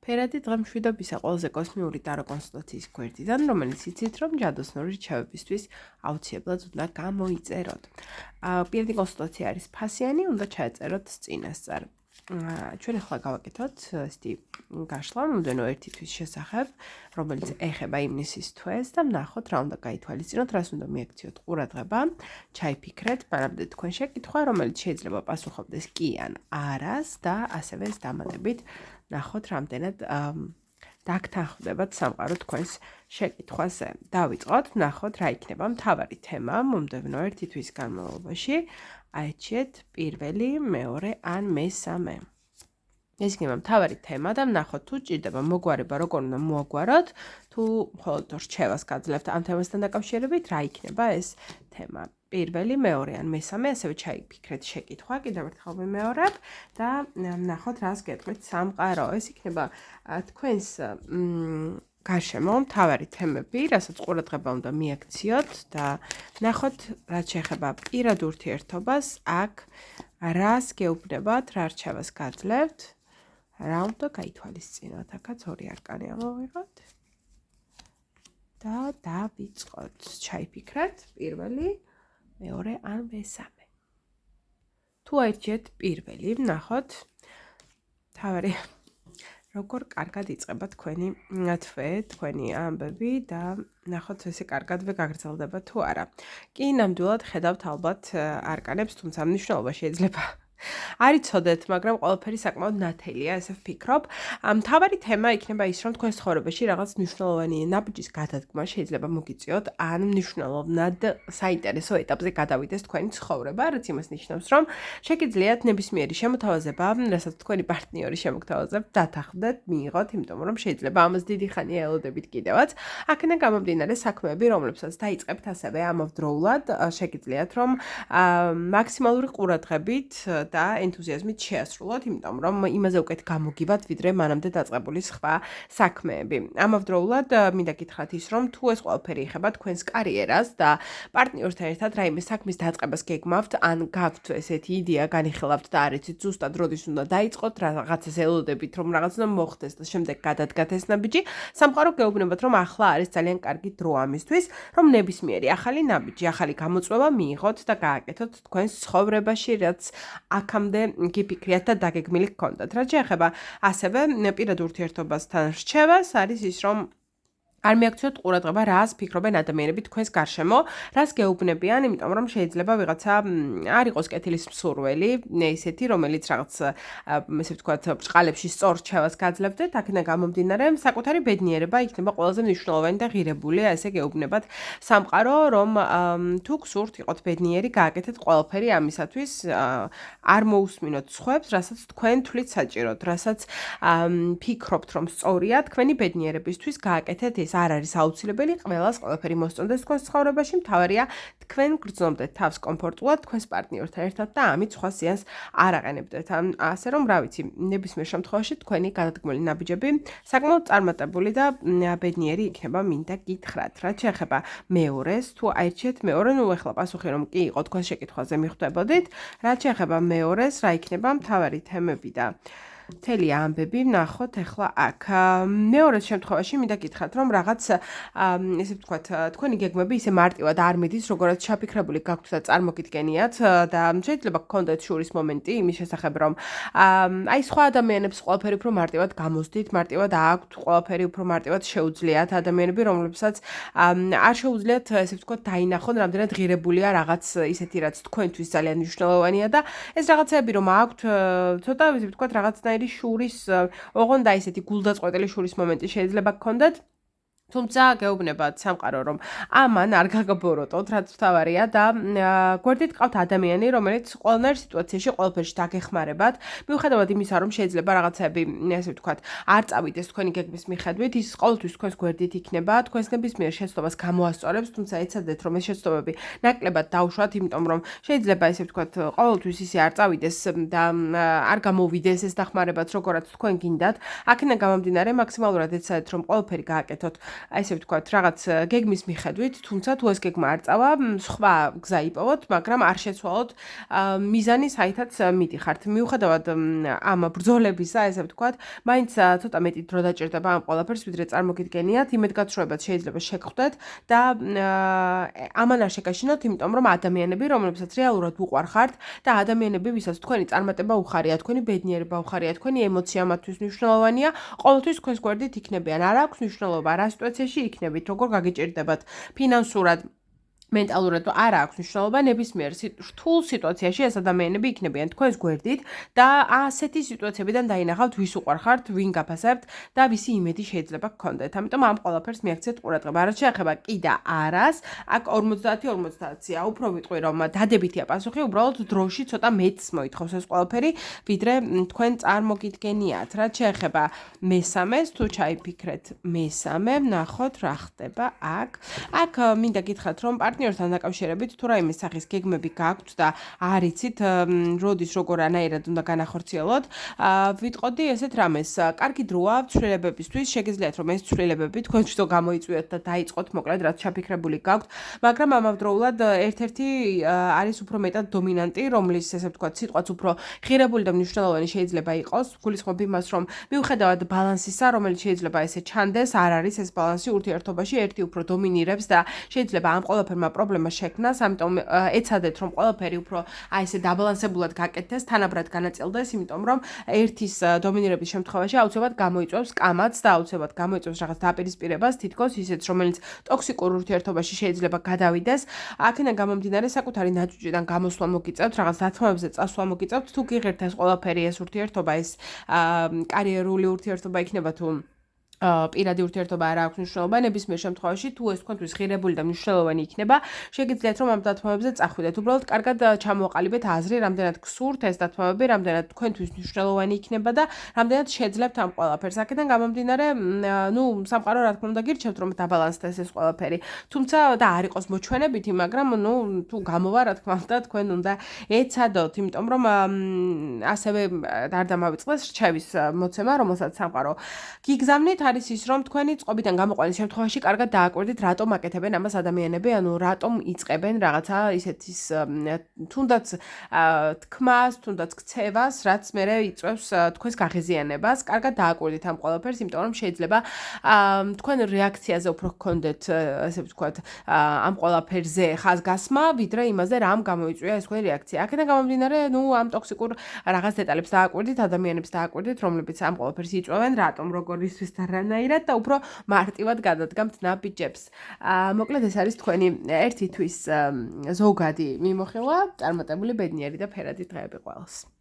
ფერადი დღე მშვიდობისა ყველაზე კოსმიური ტარო კონსტელაციის გვერდიდან, რომელიც იცით, რომ ჯადოსნური რჩევებისთვის აუცილებლად უნდა გამოიწეროთ. პირადი კონსტელაცია არის ფასიანი, უნდა ჩაეწეროთ წინასწარ. ჩვენ ახლა გავაკეთოთ ესეთი გაშლა მომდენო ერთი თვის შესახებ, რომელიც ეხება ივნისის თვეს და ვნახოთ რა უნდა გაითვალისწინოთ, რას უნდა მიაქციოთ ყურადღება, ჩაიფიქრეთ, მანამდე თქვენ შეკითხვა, რომელიც შეიძლება პასუხობდეს კი ან არას და ასევე ეს დამატებით ნახოთ რამდენად დაგთანხმდებათ სამყარო თქვენს შეკითხვაზე. დავიწყოთ, ნახოთ რა იქნება მთავარი თემა მომდევნო ერთი თვის განმავლობაში. აიჩიეთ პირველი, მეორე ან მესამე. ეს იქნება მთავარი თემა და ვნახოთ თუ ჭირდება მოგვარება, როგორ უნდა მოაგვაროთ, თუ მხოლოდ რჩევას გაძლევთ ამ თემასთან დაკავშირებით, რა იქნება ეს თემა. პირველი, მეორე ან მესამე, ასევე ჩაიფიქრეთ შეკითხვა, კიდევ ერთხელ ვიმეორებ და ვნახოთ რას გეტყვით სამყარო. ეს იქნება თქვენს გარშემო მთავარი თემები, რასაც ყურადღება უნდა მიაქციოთ და ვნახოთ რაც შეეხება პირად ურთიერთობას, აქ რას გეუბნებათ, რა რჩევას გაძლევთ, რა უნდა გაითვალისწინოთ. აქაც ორი არკანი ამოვიღოთ და დავიწყოთ. ჩაიფიქრეთ პირველი, მეორე ან მესამე. თუ აირჩიეთ პირველი, ვნახოთ მთავარი როგორ კარგად იწყება თქვენი თვე, თქვენი ამბები და ვნახოთ ესე კარგადვე გაგრძელდება თუ არა. კი, ნამდვილად ხედავთ ალბათ არკანებს, თუმცა მნიშვნელობა შეიძლება არ იცოდეთ, მაგრამ ყველაფერი საკმაოდ ნათელია, ესე ვფიქრობ. მთავარი თემა იქნება ის, რომ თქვენს ცხოვრებაში რაღაც მნიშვნელოვანი ნაბიჯის გადადგმა შეიძლება მოგიწიოთ, ან მნიშვნელოვნად საინტერესო ეტაპზე გადავიდეს თქვენი ცხოვრება, რაც იმას ნიშნავს, რომ შეგიძლიათ ნებისმიერი შემოთავაზება, რასაც თქვენი პარტნიორი შემოგთავაზებთ, დათანხმდეთ, მიიღოთ, იმიტომ რომ შეიძლება ამას დიდი ხანია ელოდებით კიდევაც. აქედან გამომდინარე საქმეები, რომლებსაც დაიწყებთ ასევე ამავდროულად, შეგიძლიათ რომ მაქსიმალური ყურადღებით და ენთუზიაზმით შეასრულოთ, იმიტომ რომ იმაზე უკეთ გამოგივათ, ვიდრე მანამდე დაწყებული სხვა საქმეები. ამავდროულად მინდა გითხრათ ის, რომ თუ ეს ყველაფერი ეხება თქვენს კარიერას და პარტნიორთან ერთად რაიმე საქმის დაწყებას გეგმავთ, ან გაქვთ ესეთი იდეა, განიხილავთ და არ იცით ზუსტად როდის უნდა დაიწყოთ, რაღაცას ელოდებით, რომ რაღაც უნდა მოხდეს და შემდეგ გადადგათ ეს ნაბიჯი, სამყარო გეუბნებათ, რომ ახლა არის ძალიან კარგი დრო ამისთვის, რომ ნებისმიერი ახალი ნაბიჯი, ახალი გამოწვევა მიიღოთ და გააკეთოთ თქვენს ცხოვრებაში, რაც აქამდე გიფიქრიათ და დაგეგმილი გქონდათ. რაც შეეხება ასევე პირად ურთიერთობასთან რჩევას, არის ის, რომ არ მიაქციოთ ყურადღება, რას ფიქრობენ ადამიანები თქვენს გარშემო, რას გეუბნებიან, იმიტომ რომ შეიძლება ვიღაცა არ იყოს კეთილის მსურველი, ისეთი, რომელიც რაღაც ესე ვთქვათ, ბრჭყალებში სწორ რჩევას გაძლევდეთ, აქედან გამომდინარე, საკუთარი ბედნიერება იქნება ყველაზე მნიშვნელოვანი და ღირებული, ესე გეუბნებათ სამყარო, რომ თუ გსურთ იყოთ ბედნიერი, გააკეთეთ ყველაფერი ამისათვის, არ მოусმინოთ სხვებს, რასაც თქვენ თვლით საჭიროდ, რასაც ფიქრობთ, რომ სწორია თქვენი ბედნიერებისთვის, გააკეთეთ ეს. არ არის აუცილებელი ყველას ყველაფერი მოსწონდეს თქვენს ცხოვრებაში, მთავარია თქვენ გრძნობდეთ თავს კომფორტულად თქვენს პარტნიორთან ერთად და ამით სხვა ზიანს არ აყენებდეთ. ასე რომ, რა ვიცი, ნებისმიერ შემთხვევაში თქვენი გადადგმული ნაბიჯები საკმაოდ წარმატებული და ბედნიერი იქნება, მინდა გითხრათ. რაც შეეხება მეორეს, თუ აირჩიეთ მეორე, ნუ ახლა პასუხი რომ კი იყო თქვენს შეკითხვაზე მიხვდებოდით, რაც შეეხება მეორეს, რა იქნება მთავარი თემები და მთელი ამბები ვნახოთ ახლა აქ. მეორეს შემთხვევაში მინდა გითხრათ, რომ რაღაც ესე ვთქვათ, თქვენი გეგმები ისე მარტივად არ მიდის, როგორაც ჩაფიქრებული გაქვთ და წარმოგიდგენიათ და შეიძლება გქონდეთ შურის მომენტი იმის შესახებ, რომ აი სხვა ადამიანებს ყველაფერი უფრო მარტივად გამოსდით, მარტივად აქვთ, ყველაფერი უფრო მარტივად შეუძლიათ ადამიანები, რომლებსაც არ შეუძლიათ ესე ვთქვათ, დაინახონ, რამდენად ღირებულია რაღაც ისეთი, რაც თქვენთვის ძალიან მნიშვნელოვანია და ეს რაღაცები რომ აქვთ, ცოტა ესე ვთქვათ, რაღაცნაირი შურის, ოღონდ აი ესეთი გულდაწყვეტილი შურის მომენტი შეიძლება გქონდეთ. თუმცა გეუბნებათ სამყარო, რომ ამან არ გაგაბოროტოთ, რაც მთავარია და გვერდით ყავთ ადამიანი, რომელიც ყველანაირ სიტუაციაში ყველაფერში დაგეხმარებათ, მიუხედავად იმისა, რომ შეიძლება რაღაცები, ესე ვთქვათ, არ წავიდეს თქვენი გეგმის მიხედვით, ის ყოველთვის თქვენს გვერდით იქნება, თქვენს ნებისმიერ შეცდომას გამოასწორებს, თუმცა ეცადეთ, რომ ეს შეცდომები ნაკლებად დაუშვათ, იმიტომ რომ შეიძლება ესე ვთქვათ, ყოველთვის ისე არ წავიდეს და არ გამოვიდეს ეს დახმარებაც, როგორაც თქვენ გინდათ. აქედან გამომდინარე, მაქსიმალურად ეცადეთ, რომ ყველაფერი გააკეთოთ ესე ვთქვათ, რაღაც გეგმის მიხედვით, თუმცა თუ ეს გეგმა არ წავა, სხვა გზა იპოვოთ, მაგრამ არ შეცვალოთ მიზანი, საითაც მიდიხართ. მიუხედავად ამ ბრძოლებისა, ესე ვთქვათ, მაინც ცოტა მეტი დრო დაჭირდება ამ ყველაფერს, ვიდრე წარმოგიდგენიათ, იმედგაცრუებაც შეიძლება შეგხვდეთ და ამან არ შეგაშინოთ, იმიტომ რომ ადამიანები, რომლებსაც რეალურად უყვარხართ და ადამიანები, ვისაც თქვენი წარმატება უხარია, თქვენი ბედნიერება უხარია, თქვენი ემოცია მათთვის მნიშვნელოვანია, ყოველთვის თქვენს გვერდით იქნებიან. არ აქვს მნიშვნელობა რა სიტუაციაში იქნებით, როგორ გაგიჭირდებათ ფინანსურად, მენტალურად არ აქვს მნიშვნელობა ნებისმიერ რთულ სიტუაციაში ეს ადამიანები იქნებიან თქვენს გვერდით და ასეთი სიტუაციებიდან დაინახავთ ვის უყვარხართ, ვინ გაფასებთ და ვისი იმედი შეიძლება გქონდეთ. ამიტომ ამ ყველაფერს მიაქციეთ ყურადღება. რაც შეეხება კი და არას, აქ 50-50-ია. უფრო ვიტყვი რომ დადებითია პასუხი, უბრალოდ დროში ცოტა მეტს მოითხოვს ეს ყველაფერი, ვიდრე თქვენ წარმოგიდგენიათ. რაც შეეხება მესამეს, თუ ჩაიფიქრეთ მესამე, ნახოთ რა ხდება აქ. აქ მინდა გითხრათ რომ პარტნიორთან დაკავშირებით თუ რაიმე სახის გეგმები გაქვთ და არ იცით როდის როგორ ანაირად უნდა განახორციელოთ, ვიტყოდი ესეთ რამეს. კარგი დროა ცვლილებებისთვის, შეგიძლიათ რომ ეს ცვლილებები თქვენთვის გამოიწვიოთ და დაიწყოთ, მოკლედ რაც ჩაფიქრებული გაქვთ, მაგრამ ამავდროულად ერთ-ერთი არის უფრო მეტად დომინანტი, რომლის ესე ვთქვათ, სიტყვაც უფრო ღირებული და მნიშვნელოვანი შეიძლება იყოს. გულისხმობ იმას, რომ მიუხედავად ბალანსისა, რომელიც შეიძლება ესე ჩანდეს, არ არის ეს ბალანსი ურთიერთობაში, ერთი უფრო დომინირებს და შეიძლება ამ ყველაფერმა პრობლემა შექმნას, ამიტომ ეცადეთ რომ ყველაფერი უფრო ესე დაბალანსებულად გაკეთდეს, თანაბრად განაწილდეს, იმიტომ რომ ერთის დომინირების შემთხვევაში აუცილებლად გამოიწვევს კამათს და აუცილებლად გამოიწვევს რაღაც დაპირისპირებას, თითქოს ისეც, რომელიც ტოქსიკურ ურთიერთობაში შეიძლება გადავიდეს. აქედან გამომდინარე საკუთარი ნაჭუჭიდან გამოსვლა მოგიწევთ, რაღაც დათმობებზე წასვლა მოგიწევთ, თუ გიღებთ ეს ყველაფერი ეს ურთიერთობა, ეს კარიერული ურთიერთობა იქნება თუ პირადი ურთიერთობა არ აქვს მნიშვნელობა, ნებისმიერ შემთხვევაში თუ ეს თქვენთვის ღირებული და მნიშვნელოვანი იქნება, შეგიძლიათ რომ ამ დათმობებზე წახვიდეთ. უბრალოდ კარგად ჩამოყალიბეთ აზრი, რამდენად გსურთ ეს დათმობები, რამდენად თქვენთვის მნიშვნელოვანი იქნება და რამდენად შეძლებთ ამ ყველაფერს. აქედან გამომდინარე, სამყარო რა თქმა უნდა გირჩევთ რომ დაბალანსდეს ეს ყველაფერი. თუმცა და არ იყოს მოჩვენებითი, მაგრამ თუ გამოვა რა თქმა უნდა თქვენ უნდა ეცადოთ, იმიტომ რომ ასევე არ დამავიწყდეს რჩევის მოცემა, რომელსაც სამყარო გიგზავნით არის ის, რომ თქვენი წყობიდან გამოყვანის შემთხვევაში კარგად დააკვირდით, რატომ აკეთებენ ამას ადამიანები, ანუ რატომ იწყებენ რაღაცა ისეთის თუნდაც თქმას, თუნდაც ქცევას, რაც მერე იწვევს თქვენს გაღიზიანებას. კარგად დააკვირდით ამ ყველაფერს, იმიტომ რომ შეიძლება თქვენ რეაქციაზე უფრო გქონდეთ, ესე ვთქვათ, ამ ყველაფერზე ხაზგასმა, ვიდრე იმაზე, რამ გამოიწვია ეს თქვენი რეაქცია. აქედან გამომდინარე, ამ ტოქსიკურ რაღაც დეტალებს დააკვირდით, ადამიანებს დააკვირდით, რომლებიც ამ ყველაფერს იწვევენ, რატომ, როგორ ისვის და რანაირად და უფრო მარტივად გადადგამთ ნაბიჯებს. მოკლედ ეს არის თქვენი ერთი თვის ზოგადი მიმოხილვა, წარმატებული, ბედნიერი და ფერადი დღეები ყველას.